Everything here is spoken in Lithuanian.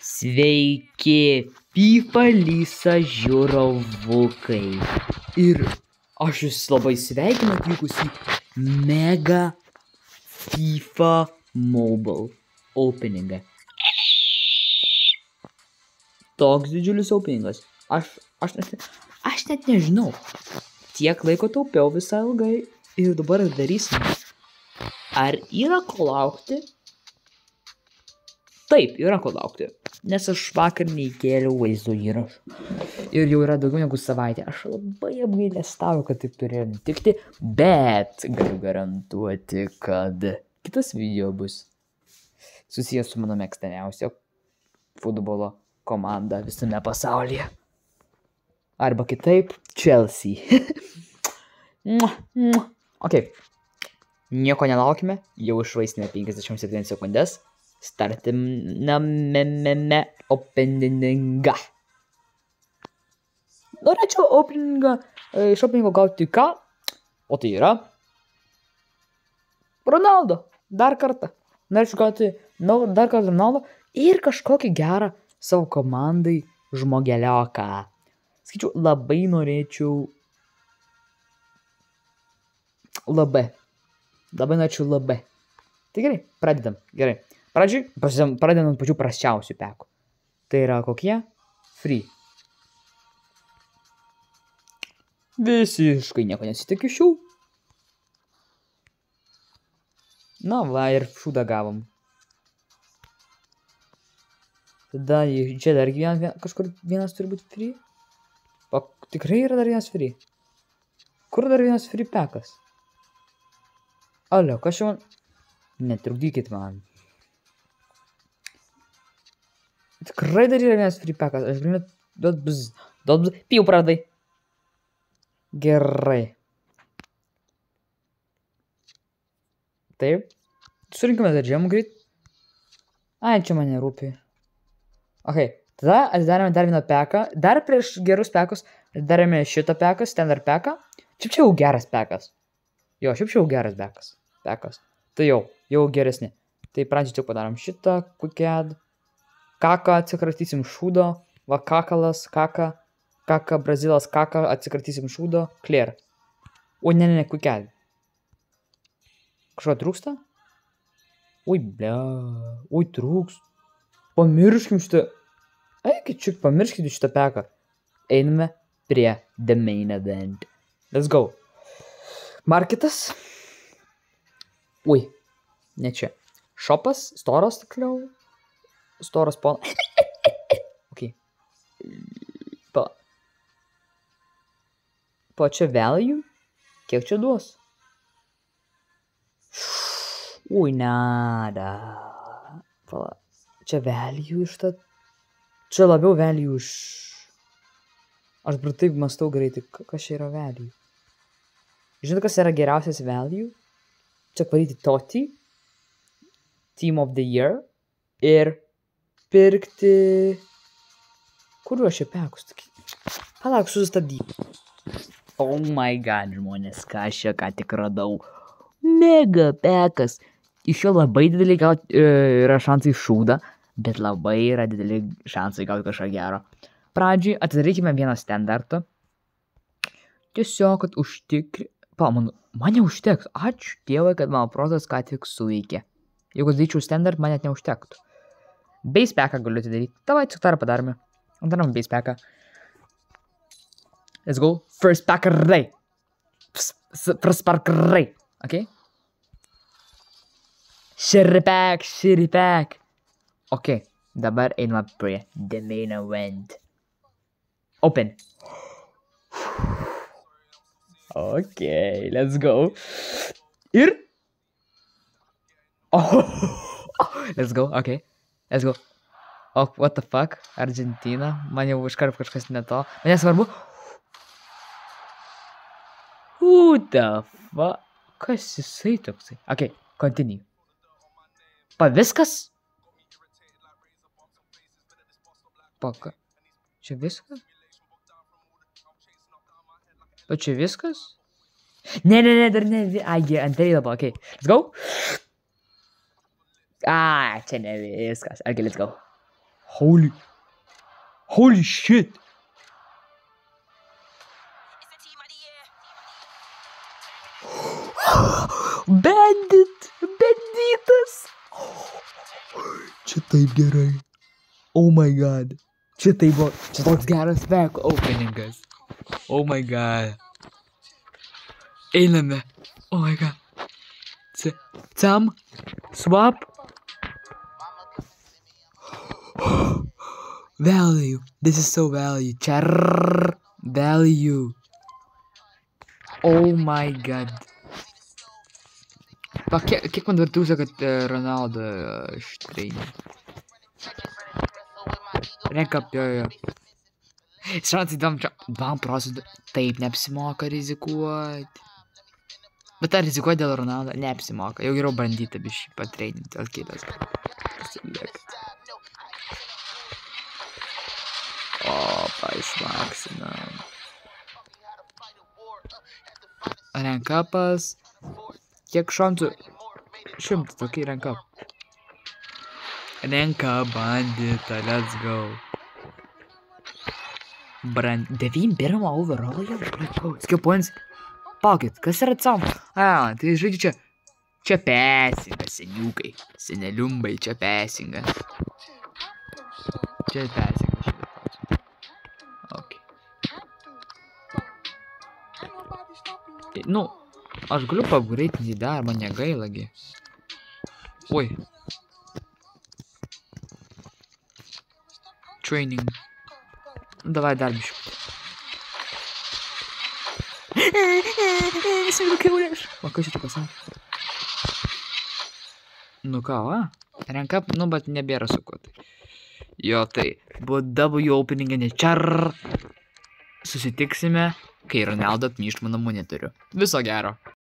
Sveiki, FIFA Lysa žiūrovukai. Ir aš jūs labai sveikinu atvykus į Mega FIFA Mobile openingą. Toks didžiulis openingas. Aš net nežinau. Tiek laiko taupiau visai ilgai ir dabar darysime. Ar yra ko laukti? Taip, yra ko laukti, nes aš vakar neįkėliau vaizdo įrašų. Ir jau yra daugiau negu savaitė. Aš labai apgailestauju, kad taip turėjo nutikti, bet galiu garantuoti, kad kitas video bus susijęs su mano mėgstamiausia futbolo komanda visame pasaulyje. Arba kitaip, Chelsea. Ok, nieko nelaukime, jau iššvaistėme 57 sekundės. Startiname openingą. Norėčiau iš openingo gauti ką? O tai yra Ronaldo. Dar kartą. Norėčiau gauti dar kartą Ronaldo ir kažkokį gerą savo komandai žmogelioką. Skaičiau, labai norėčiau labai norėčiau labai. Tai gerai, pradedam. Gerai. Pradedam ant pačių prasčiausių pekų. Tai yra kokie? Free. Visiškai nieko nesitikiu šių. Na va, ir šūdą gavom. Tada čia dar kažkur vienas turi būti free. O tikrai yra dar vienas free. Kur dar vienas free pekas? Alio, kas čia man? Netrukdykit man. Tikrai dar yra vienas free packas. Aš galiu net... Pijau pradai. Gerai. Taip. Surinkime dar žemų greit. Ai, čia man nerūpi. Ok. Tada atidarėme dar vieną peką. Dar prieš gerus pekus atidarėme šitą pekas. Ten dar peką. Šiaip čia jau geras pekas. Jo, šiaip čia jau geras pekas. Tai jau geresni. Tai pradžiai tik padarom šitą. Quick-add. Kaka atsikratysim šūdo. Va kakalas, kaka, brazilas, kaka atsikratysim šūdo. Clear. O, ne, quick-add. Kažko trūksta? Oi, blia. Oi, trūks. Pamirškim šitą. Eikit čiuk, pamirškit šitą peką. Einame prie the main event. Let's go. Marketas. Ui, ne čia. Shopas, storas tikliau. Storas pon... Ok. Pa čia value? Kiek čia duos? Ui, nada. Pala. Čia value iš tą... Čia labiau value iš... Aš taip mąstau greitai, kas čia yra value. Žinot, kas yra geriausias value? Čia padaryti Totti, Team of the Year ir pirkti... Kur aš čia pekus? Palauk, sustabdyk. Oh my god, žmonės, ką aš čia ką tik radau. Mega pekas. Iš jo labai dideli yra šansai šūdą, bet labai yra dideli šansai gauti kažką gero. Pradžiai atidarykime vieną standartą. Tiesiog, kad man neužteks. Ačiū Dievui, kad mano protas ką tik suveikė. Jeigu daryčiau standard, man net neužtektų. Base packą galiu atidaryti. Tavai, tik tarą padarome. Darom base packą. Let's go. First pack rai. First pack rai. Ok? Shitty pack. Ok. Dabar einame prie the main event. Open. Ok, let's go. Ir? Oh, let's go, ok. Let's go. Oh, what the fuck? Argentina. Man jau iškart kažkas ne to. Man nesvarbu. Who the fuck? Kas jisai toksai? Ok, continue. Pa viskas? Paka. Čia viskas? O čia viskas? Ne, dar ne. Ai, antrai dabar, ok. Let's go. Ah, čia ne viskas. Ok, let's go. Holy shit. Banditas. Čia taip gerai. Oh my god. Čia toks geras back openingas. Oh my god. Einame. Oh my god. Tam. Swap. Value. This is so value. Value. Oh my god. Kiek man dar tūsa, kad Ronaldo ištreini? Rank up, jo. Šansai 2%. Taip, neapsimoka rizikuoti. Bet ar rizikuoti dėl Ronaldo? Neapsimoka. Jau geriau bandyti bišį patreininti. Dėl kitas. Opa, išmaksinam. Rank upas. Kiek šansų? 100, tokiai rank up. Rank up, bandita, let's go. 91 overall jau. Skill points. Palaukit, kas yra cam? Tai žaidžiu čia. Čia pesingas, seniukai. Seneliumbai, čia pesingas. Čia pesingas. Ok. Nu, aš galiu pagreitinti dar, man negailagi. Oi. Training. Davai dar biškutį. O kas čia pasakė? Nu ką, rank up, nu, bet nebėra su kuo tai. Jo, tai buvo W opening, ne čar. Susitiksime, kai Ronaldo atmyšt mano monitorių. Viso gero.